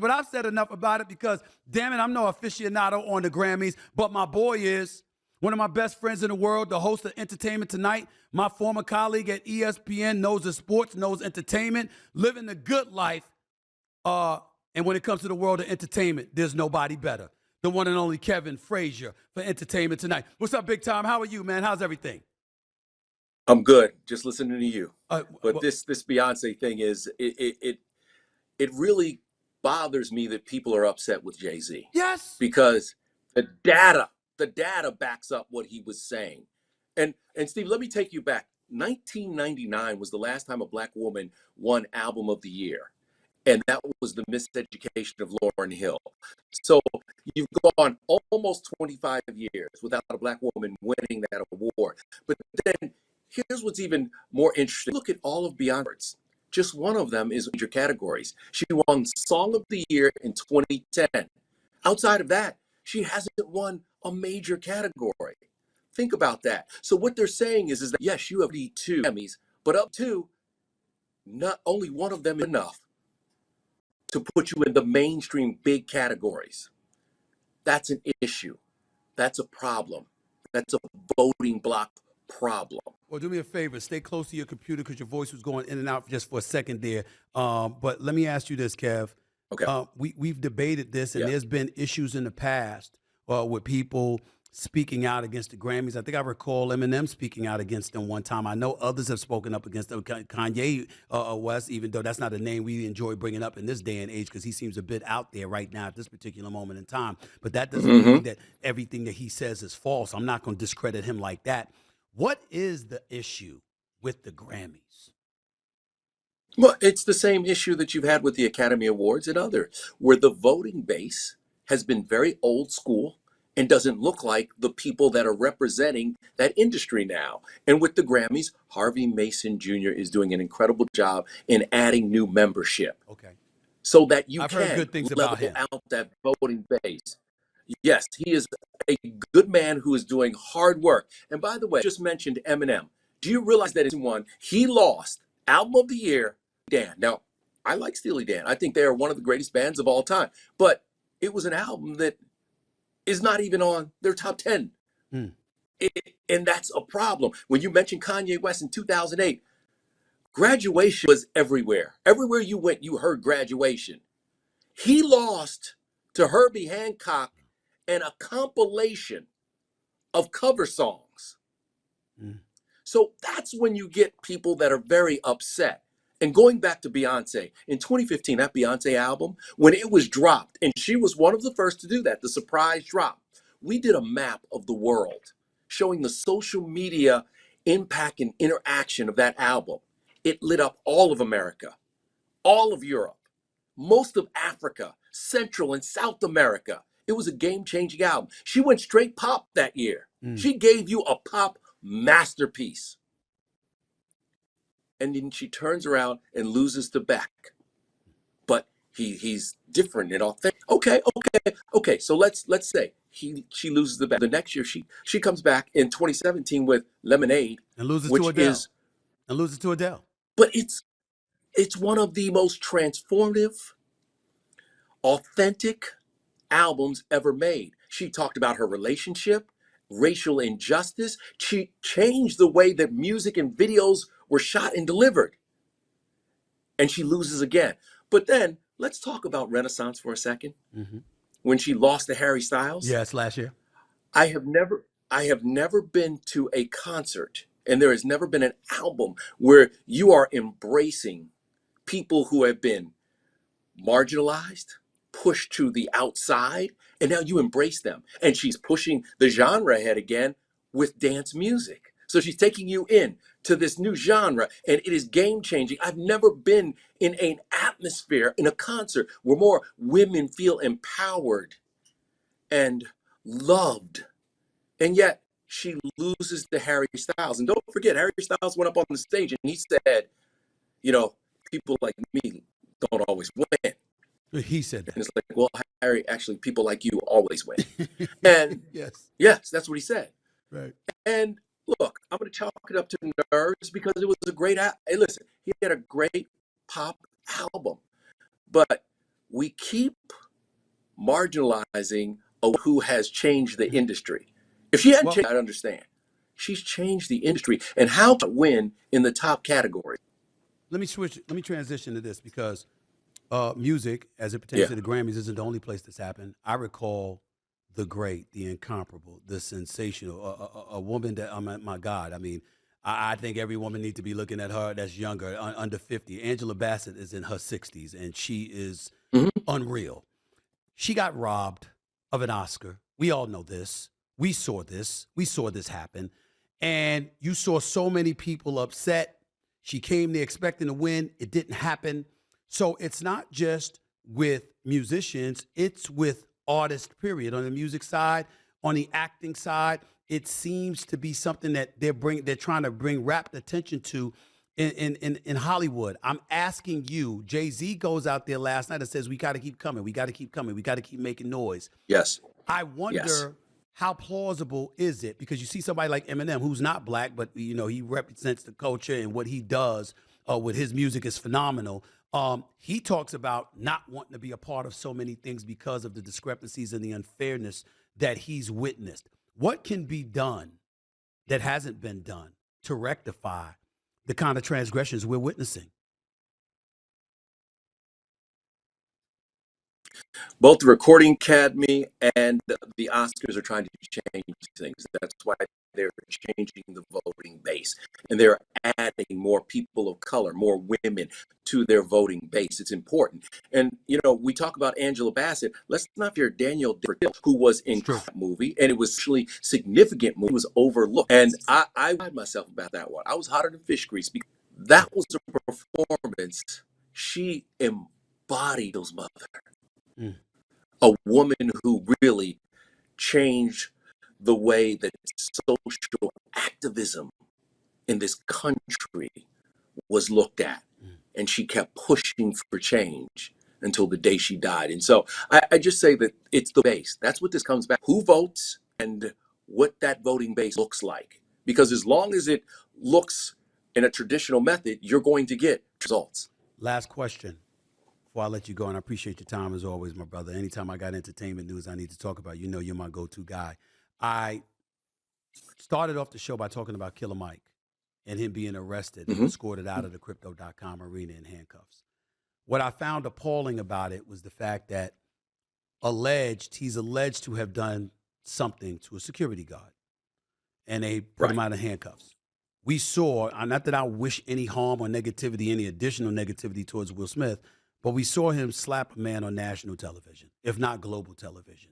but I've said enough about it because, damn it, I'm no aficionado on the Grammys, but my boy is. One of my best friends in the world, the host of Entertainment Tonight, my former colleague at ESPN, knows the sports, knows entertainment, living the good life. And when it comes to the world of entertainment, there's nobody better. The one and only Kevin Frazier for Entertainment Tonight. What's up, Big Time? How are you, man? How's everything? I'm good. Just listening to you. But Well, this Beyonce thing is it really bothers me that people are upset with Jay-Z yes. because the data backs up what he was saying. And Steve, let me take you back. 1999 was the last time a black woman won Album of the Year. And that was the Miseducation of Lauryn Hill. So you've gone almost 25 years without a black woman winning that award. But then here's what's even more interesting. Look at all of Beyonce's. Just one of them is major categories. She won Song of the Year in 2010. Outside of that, she hasn't won a major category. Think about that. So what they're saying is that, yes, you have the two Grammys, but up to not only one of them enough to put you in the mainstream big categories. That's an issue. That's a problem. That's a voting block problem. Well, do me a favor. Stay close to your computer because your voice was going in and out just for a second there. But let me ask you this, Kev. Okay. We've debated this, and there's been issues in the past with people speaking out against the Grammys. I think I recall Eminem speaking out against them one time. I know others have spoken up against them. Kanye West, even though that's not a name we enjoy bringing up in this day and age because he seems a bit out there right now at this particular moment in time. But that doesn't mean that everything that he says is false. I'm not going to discredit him like that. What is the issue with the Grammys? Well, it's the same issue that you've had with the Academy Awards and others, where the voting base has been very old school and doesn't look like the people that are representing that industry now. And with the Grammys, Harvey Mason Jr. is doing an incredible job in adding new membership. Okay. So that you I've can heard good things about level him. out that voting base. Yes, he is a good man who is doing hard work. And by the way, just mentioned Eminem. Do you realize that in one, he lost Album of the Year, Dan. Now, I like Steely Dan. I think they are one of the greatest bands of all time. But it was an album that is not even on their top 10. And that's a problem. When you mentioned Kanye West in 2008, Graduation was everywhere. Everywhere you went, you heard Graduation. He lost to Herbie Hancock and a compilation of cover songs. So that's when you get people that are very upset. And going back to Beyonce, in 2015, that Beyonce album, when it was dropped, and she was one of the first to do that, the surprise drop, we did a map of the world showing the social media impact and interaction of that album. It lit up all of America, all of Europe, most of Africa, Central and South America. It was a game-changing album. She went straight pop that year. She gave you a pop masterpiece. And then she turns around and loses to Beck. But he's different and authentic. Okay. So let's say she loses to Beck. The next year she comes back in 2017 with Lemonade And loses which to Adele. is And loses to Adele. but it's one of the most transformative, authentic albums ever made. She talked about her relationship, racial injustice. She changed the way that music and videos were shot and delivered. And she loses again. But then let's talk about Renaissance for a second. When she lost to Harry Styles. Yes, last year. I have never been to a concert, and there has never been an album where you are embracing people who have been marginalized, pushed to the outside, and now you embrace them. And she's pushing the genre ahead again with dance music. So she's taking you in to this new genre, and it is game changing. I've never been in an atmosphere in a concert where more women feel empowered and loved. And yet she loses to Harry Styles. And don't forget, Harry Styles went up on the stage and he said, people like me don't always win. He said that. And it's like, well, Harry, actually, people like you always win. And yes, that's what he said. Right. And look, I'm going to chalk it up to nerves because it was a great, hey, listen, he had a great pop album. But we keep marginalizing who has changed the industry. If she hadn't changed, I'd understand. She's changed the industry, and how to win in the top category. Let me transition to this because music, as it pertains Yeah. to the Grammys, isn't the only place this happened. I recall the great, the incomparable, the sensational, a woman that, oh my God, I mean, I think every woman needs to be looking at her that's younger, under 50. Angela Bassett is in her 60s, and she is Mhm. unreal. She got robbed of an Oscar. We all know this. We saw this. We saw this happen. And you saw so many people upset. She came there expecting to win. It didn't happen. So it's not just with musicians, it's with artists, period. On the music side, on the acting side, it seems to be something that they're trying to bring rapt attention to in Hollywood. I'm asking you, Jay-Z goes out there last night and says, we got to keep coming. We got to keep coming. We got to keep making noise. Yes. I Yes. wonder how plausible is it? Because you see somebody like Eminem, who's not black, but he represents the culture, and what he does with his music is phenomenal. He talks about not wanting to be a part of so many things because of the discrepancies and the unfairness that he's witnessed. What can be done that hasn't been done to rectify the kind of transgressions we're witnessing? Both the Recording Academy and the Oscars are trying to change things. That's why they're changing the voting base. And they're adding more people of color, more women to their voting base. It's important. And, we talk about Angela Bassett. Let's not forget Daniel Day, who was in that movie, and it was actually significant movie, was overlooked. And I pride myself about that one. I was hotter than fish grease because that was a performance. She embodied those mother. Mm. A woman who really changed the way that social activism in this country was looked at. And she kept pushing for change until the day she died. And so I just say that it's the base. That's what this comes back. Who votes and what that voting base looks like. Because as long as it looks in a traditional method, you're going to get results. Last question before I let you go, and I appreciate your time as always, my brother. Anytime I got entertainment news I need to talk about, you're my go-to guy. I started off the show by talking about Killer Mike and him being arrested and escorted out of the Crypto.com arena in handcuffs. What I found appalling about it was the fact that he's alleged to have done something to a security guard, and they put him out of handcuffs. We saw, not that I wish any harm or negativity, any additional negativity towards Will Smith, but we saw him slap a man on national television, if not global television.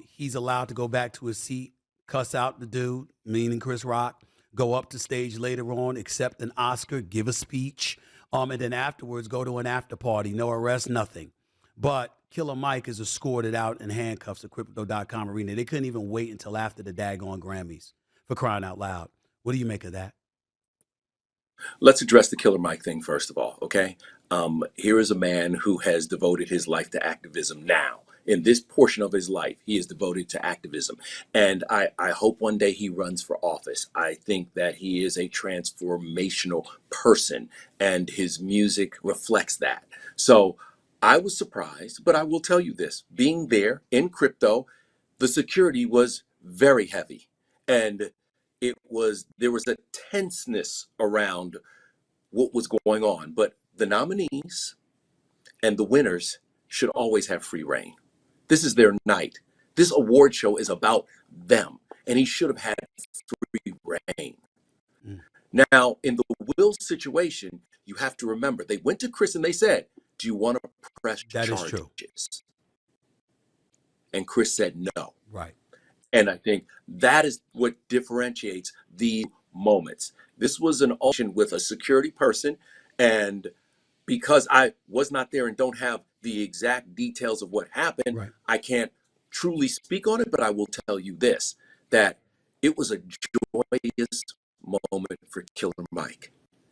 He's allowed to go back to his seat, cuss out the dude, meaning Chris Rock, go up to stage later on, accept an Oscar, give a speech, and then afterwards go to an after party, no arrest, nothing. But Killer Mike is escorted out in handcuffs at Crypto.com arena. They couldn't even wait until after the daggone Grammys, for crying out loud. What do you make of that? Let's address the Killer Mike thing first of all, okay? Here is a man who has devoted his life to activism now. In this portion of his life, he is devoted to activism. And I hope one day he runs for office. I think that he is a transformational person, and his music reflects that. So I was surprised, but I will tell you this. Being there in crypto, the security was very heavy. And there was a tenseness around what was going on. But the nominees and the winners should always have free reign. This is their night. This award show is about them, and he should have had free reign. Now, in the Will situation, you have to remember, they went to Chris and they said, do you want to press charges? Is true. And Chris said no. Right. And I think that is what differentiates the moments. This was an auction with a security person, and because I was not there and don't have the exact details of what happened, I can't truly speak on it, but I will tell you this, that it was a joyous moment for Killer Mike.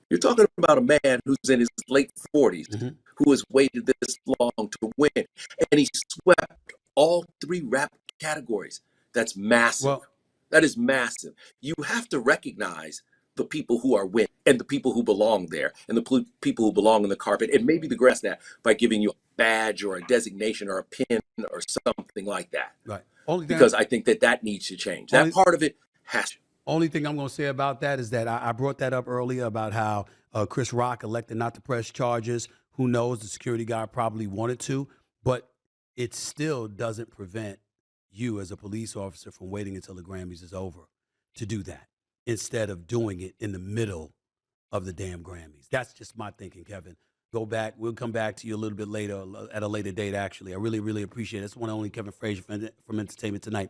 You're talking about a man who's in his late 40s, who has waited this long to win, and he swept all three rap categories. That's massive. That is massive. You have to recognize the people who are winning and the people who belong there and the people who belong on the carpet, and maybe the grass that by giving you a badge or a designation or a pin or something like that. Right. Only thing, Because I think that needs to change. That part of it has to. only thing I'm going to say about that is that I brought that up earlier about how Chris Rock elected not to press charges. Who knows? The security guard probably wanted to, but it still doesn't prevent you as a police officer from waiting until the Grammys is over to do that instead of doing it in the middle of the damn Grammys. That's just my thinking, Kevin. Go back. We'll come back to you a little bit later, at a later date, actually. I really, really appreciate it. It's one and only Kevin Frazier from Entertainment Tonight.